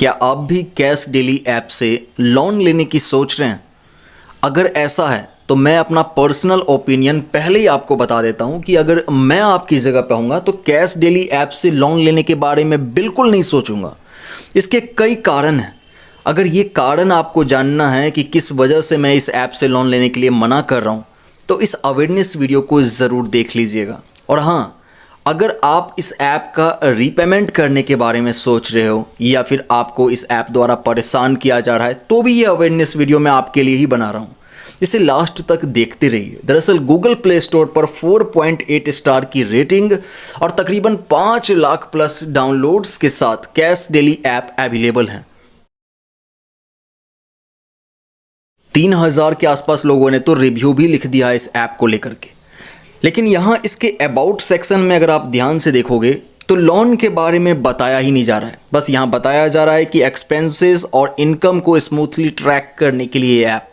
क्या आप भी कैश डेली ऐप से लोन लेने की सोच रहे हैं? अगर ऐसा है तो मैं अपना पर्सनल ओपिनियन पहले ही आपको बता देता हूं कि अगर मैं आपकी जगह पे होऊंगा तो कैश डेली ऐप से लोन लेने के बारे में बिल्कुल नहीं सोचूंगा। इसके कई कारण हैं। अगर ये कारण आपको जानना है कि किस वजह से मैं इस ऐप से लोन लेने के लिए मना कर रहा हूँ तो इस अवेयरनेस वीडियो को ज़रूर देख लीजिएगा। और हाँ, अगर आप इस ऐप का रीपेमेंट करने के बारे में सोच रहे हो या फिर आपको इस ऐप द्वारा परेशान किया जा रहा है तो भी ये अवेयरनेस वीडियो मैं आपके लिए ही बना रहा हूँ। इसे लास्ट तक देखते रहिए। दरअसल गूगल प्ले स्टोर पर 4.8 स्टार की रेटिंग और तकरीबन 5 लाख प्लस डाउनलोड्स के साथ कैश डेली ऐप अवेलेबल है। 3000 के आसपास लोगों ने तो रिव्यू भी लिख दिया है इस ऐप को लेकर के। लेकिन यहाँ इसके अबाउट सेक्शन में अगर आप ध्यान से देखोगे तो लोन के बारे में बताया ही नहीं जा रहा है। बस यहाँ बताया जा रहा है कि एक्सपेंसेस और इनकम को स्मूथली ट्रैक करने के लिए ऐप।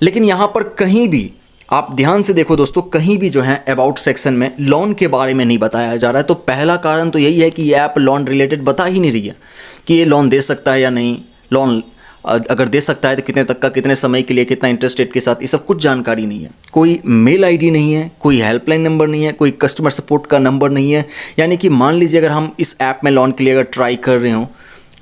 लेकिन यहाँ पर कहीं भी आप ध्यान से देखो दोस्तों, कहीं भी जो है अबाउट सेक्शन में लोन के बारे में नहीं बताया जा रहा है। तो पहला कारण तो यही है कि ये ऐप लोन रिलेटेड बता ही नहीं रही है कि ये लोन दे सकता है या नहीं, लोन अगर दे सकता है तो कितने तक का, कितने समय के लिए, कितना इंटरेस्ट रेट के साथ, ये सब कुछ जानकारी नहीं है। कोई मेल आईडी नहीं है, कोई हेल्पलाइन नंबर नहीं है, कोई कस्टमर सपोर्ट का नंबर नहीं है। यानी कि मान लीजिए अगर हम इस ऐप में लोन के लिए अगर ट्राई कर रहे हो,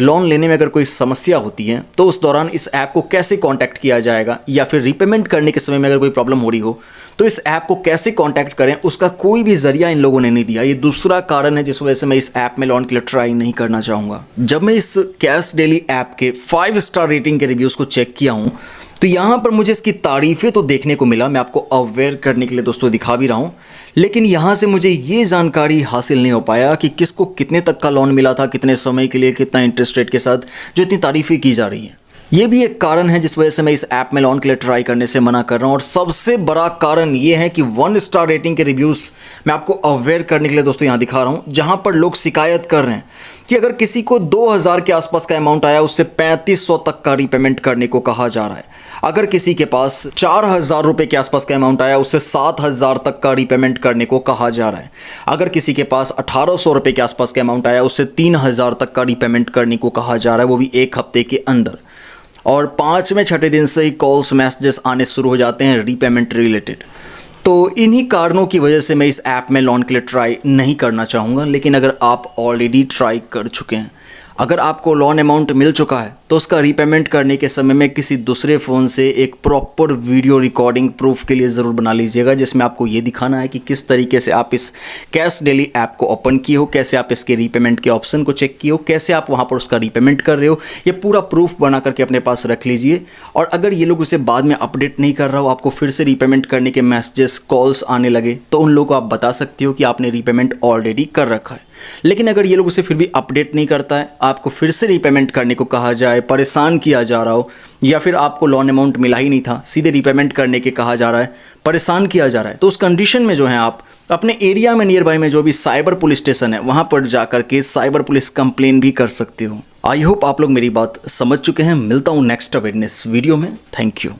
लोन लेने में अगर कोई समस्या होती है तो उस दौरान इस ऐप को कैसे कांटेक्ट किया जाएगा, या फिर रीपेमेंट करने के समय में अगर कोई प्रॉब्लम हो रही हो तो इस ऐप को कैसे कांटेक्ट करें, उसका कोई भी जरिया इन लोगों ने नहीं दिया। ये दूसरा कारण है जिस वजह से मैं इस ऐप में लोन के लिए ट्राई नहीं करना चाहूँगा। जब मैं इस कैश डेली ऐप के 5 स्टार रेटिंग के रिव्यूज़ को चेक किया हूँ तो यहाँ पर मुझे इसकी तारीफ़ें तो देखने को मिला, मैं आपको अवेयर करने के लिए दोस्तों दिखा भी रहा हूँ। लेकिन यहाँ से मुझे ये जानकारी हासिल नहीं हो पाया कि किसको कितने तक का लोन मिला था, कितने समय के लिए, कितना इंटरेस्ट रेट के साथ, जो इतनी तारीफ़ें की जा रही हैं। ये भी एक कारण है जिस वजह से मैं इस ऐप में लोन के लिए ट्राई करने से मना कर रहा हूँ। और सबसे बड़ा कारण ये है कि 1 स्टार रेटिंग के रिव्यूज़ मैं आपको अवेयर करने के लिए दोस्तों यहाँ दिखा रहा हूँ, जहाँ पर लोग शिकायत कर रहे हैं कि अगर किसी को 2000 के आसपास का अमाउंट आया उससे 3500 तक का रीपेमेंट करने को कहा जा रहा है। अगर किसी के पास 4000 रुपये के आसपास का अमाउंट आया उससे 7000 तक का रीपेमेंट करने को कहा जा रहा है। अगर किसी के पास 1800 रुपये के आसपास का अमाउंट आया उससे 3000 तक का रीपेमेंट करने को कहा जा रहा है, वो भी 1 हफ्ते के अंदर। और 5वें 6ठे दिन से ही कॉल्स मैसेजेस आने शुरू हो जाते हैं रीपेमेंट रिलेटेड। तो इन्हीं कारणों की वजह से मैं इस ऐप में लोन के लिए ट्राई नहीं करना चाहूँगा। लेकिन अगर आप ऑलरेडी ट्राई कर चुके हैं, अगर आपको लोन अमाउंट मिल चुका है तो उसका रीपेमेंट करने के समय में किसी दूसरे फ़ोन से एक प्रॉपर वीडियो रिकॉर्डिंग प्रूफ के लिए ज़रूर बना लीजिएगा, जिसमें आपको ये दिखाना है कि किस तरीके से आप इस कैश डेली ऐप को ओपन किए हो, कैसे आप इसके रीपेमेंट के ऑप्शन को चेक किए हो, कैसे आप वहाँ पर उसका रीपेमेंट कर रहे हो। ये पूरा प्रूफ बना करके अपने पास रख लीजिए। और अगर ये लोग उसे बाद में अपडेट नहीं कर रहा हो, आपको फिर से रीपेमेंट करने के मैसेजेस, कॉल्स आने लगे, तो उन लोगों को आप बता सकते हो कि आपने रीपेमेंट ऑलरेडी कर रखा है। लेकिन अगर ये लोग उसे फिर भी अपडेट नहीं करता है, आपको फिर से रीपेमेंट करने को कहा जाए, परेशान किया जा रहा हो, या फिर आपको लोन अमाउंट मिला ही नहीं था, सीधे रीपेमेंट करने के कहा जा रहा है, परेशान किया जा रहा है, तो उस कंडीशन में जो है आप अपने एरिया में नियर बाय में जो भी साइबर पुलिस स्टेशन है वहाँ पर जा करके साइबर पुलिस कंप्लेन भी कर सकते हो। आई होप आप लोग मेरी बात समझ चुके हैं। मिलता हूँ नेक्स्ट अवेयरनेस वीडियो में। Thank you.